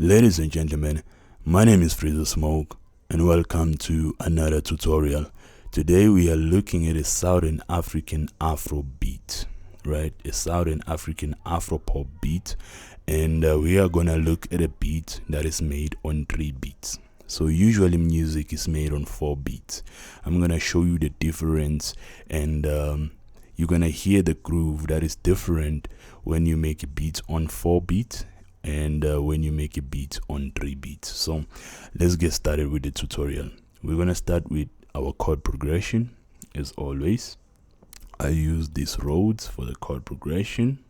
Ladies and gentlemen, my name is Freezer Smoke and welcome to another tutorial. Today we are looking at a Southern African Afro beat, right? A Southern African Afropop beat, and we are gonna look at a beat that is made on 3 beats. So usually music is made on 4 beats. I'm gonna show you the difference, and you're gonna hear the groove that is different when you make a beat on 4 beats and when you make a beat on 3 beats. So let's get started with the tutorial. We're gonna start with our chord progression. As always, I use these roads for the chord progression.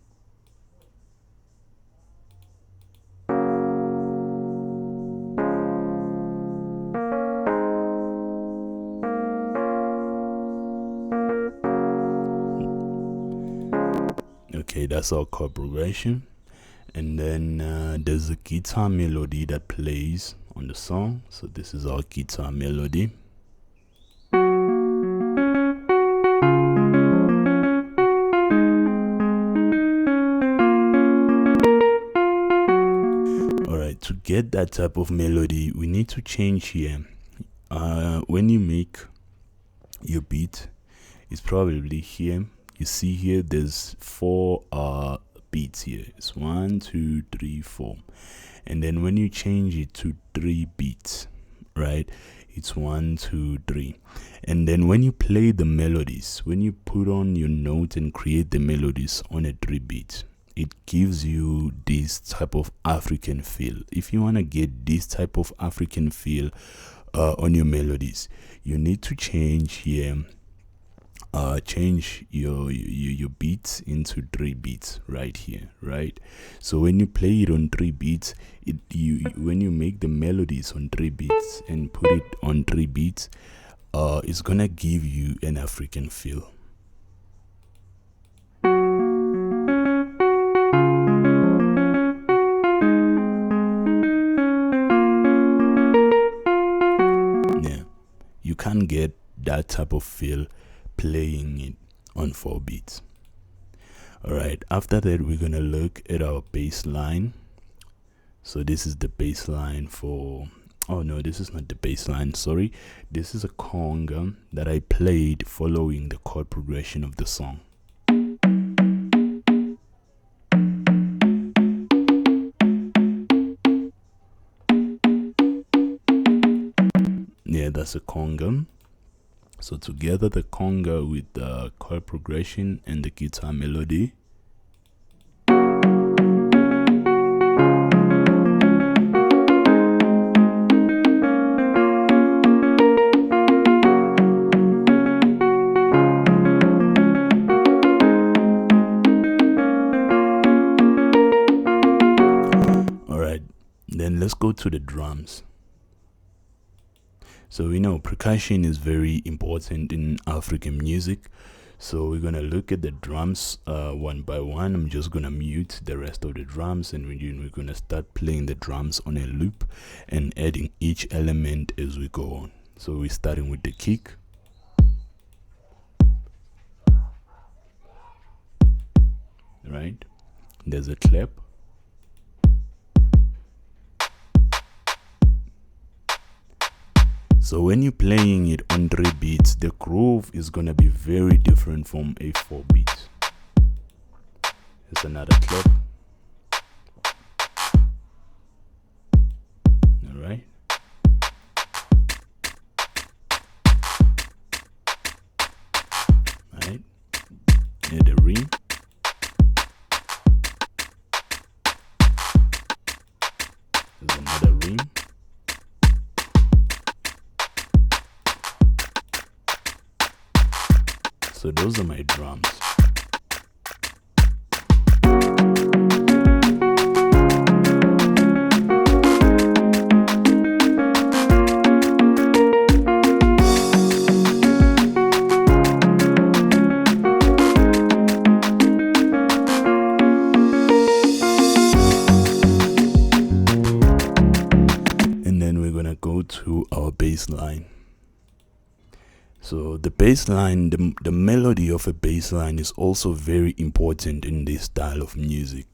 Okay, that's our chord progression. And then there's a guitar melody that plays on the song. So this is our guitar melody. Alright, to get that type of melody, we need to change here. When you make your beat, it's probably here. You see here, there's 4 beats here. It's 1, 2, 3, 4, and then when you change it to 3 beats, right, it's 1, 2, 3. And then when you play the melodies, when you put on your note and create the melodies on a 3 beat, it gives you this type of African feel. If you want to get this type of African feel on your melodies, you need to change here. Change your beats into 3 beats right here, right? So when you play it on 3 beats, when you make the melodies on 3 beats and put it on 3 beats, it's gonna give you an African feel. Yeah, you can't get that type of feel playing it on 4 beats. Alright, after that we're gonna look at our bass line. So this is the bass line for, oh no, this is not the bass line, sorry. This is a conga that I played following the chord progression of the song. Yeah, that's a conga. So together the conga with the chord progression and the guitar melody. Alright, then let's go to the drums. So we know percussion is very important in African music. So we're gonna look at the drums one by one. I'm just gonna mute the rest of the drums, and we're gonna start playing the drums on a loop and adding each element as we go on. So we're starting with the kick. Right? There's a clap. So when you're playing it on 3 beats, the groove is gonna be very different from a 4 beat. There's another clap. Alright. Alright. And the ring. There's another ring. So those are my drums. And then we're gonna go to our bass line. So the bass line, the melody of a bass line is also very important in this style of music.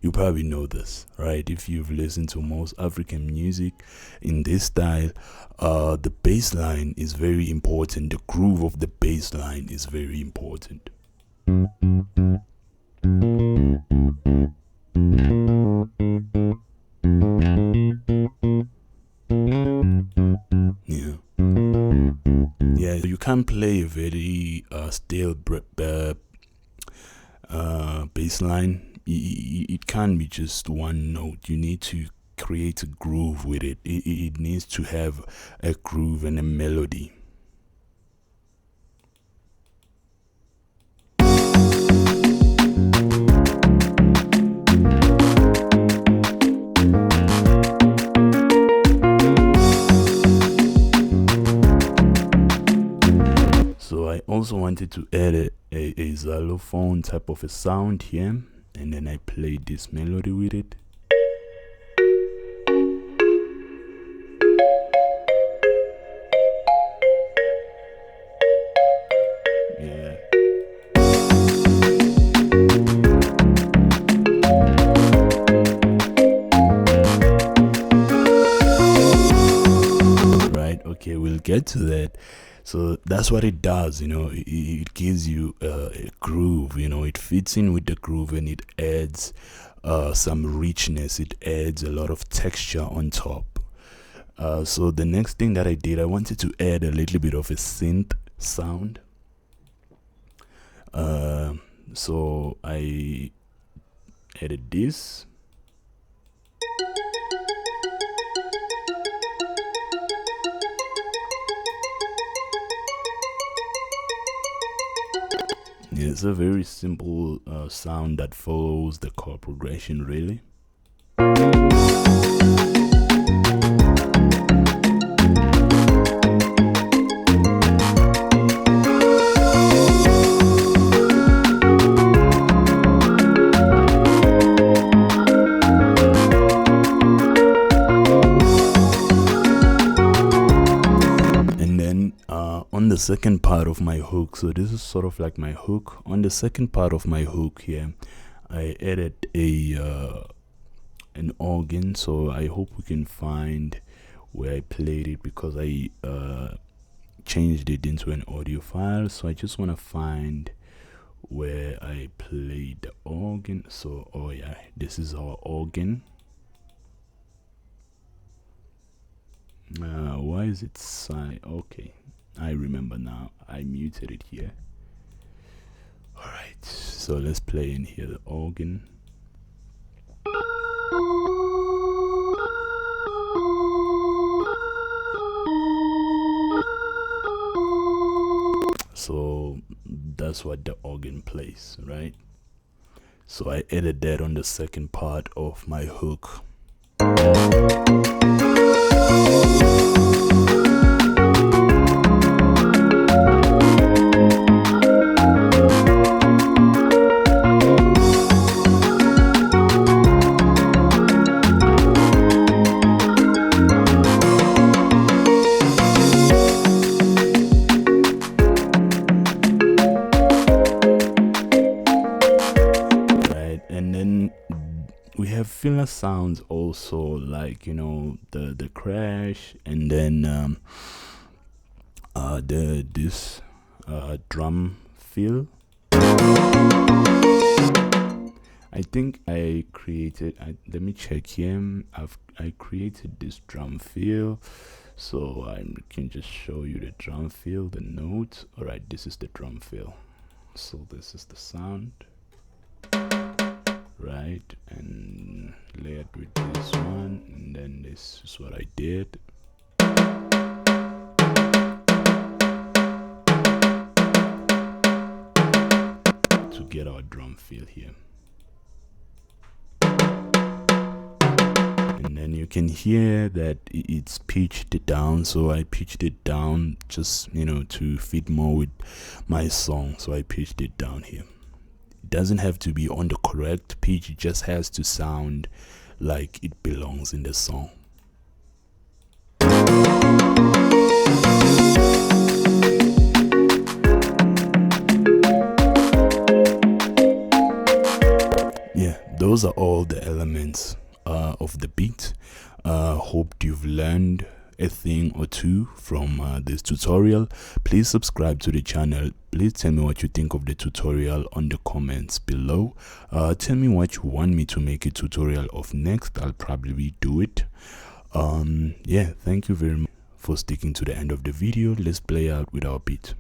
You probably know this, right? If you've listened to most African music in this style, the bass line is very important. The groove of the bass line is very important. Yeah. Yeah, you can't play a very stale bass line. It can't be just one note. You need to create a groove with it. It needs to have a groove and a melody. So I also wanted to add a xylophone type of a sound here, and then I played this melody with it. Yeah. Right, okay, we'll get to that. So that's what it does, it gives you a groove, it fits in with the groove, and it adds some richness. It adds a lot of texture on top. So the next thing that I did, I wanted to add a little bit of a synth sound. So I added this. Yeah, it's a very simple sound that follows the chord progression, really. On the second part of my hook, so this is sort of like my hook. On the second part of my hook here, I added an organ. So I hope we can find where I played it, because I changed it into an audio file. So I just want to find where I played the organ. So oh yeah, this is our organ. Why is it okay, I remember now. I muted it here. Alright, so let's play in here the organ. So that's what the organ plays, right? So I added that on the second part of my hook. We have filler sounds also, like the crash, and then this drum fill. I think I created, let me check here. I created this drum fill, so I can just show you the drum fill, the notes. Alright, this is the drum fill. So this is the sound, right? And layered with this one, and then this is what I did. To get our drum fill here. And then you can hear that it's pitched down, so I pitched it down just to fit more with my song, so I pitched it down here. It doesn't have to be on the correct pitch, it just has to sound like it belongs in the song. those are all the elements of the beat. Hope you've learned a thing or two from this tutorial. Please subscribe to the channel. Please tell me what you think of the tutorial on the comments below. Tell me what you want me to make a tutorial of next. I'll probably do it. Yeah, thank you very much for sticking to the end of the video. Let's play out with our beat.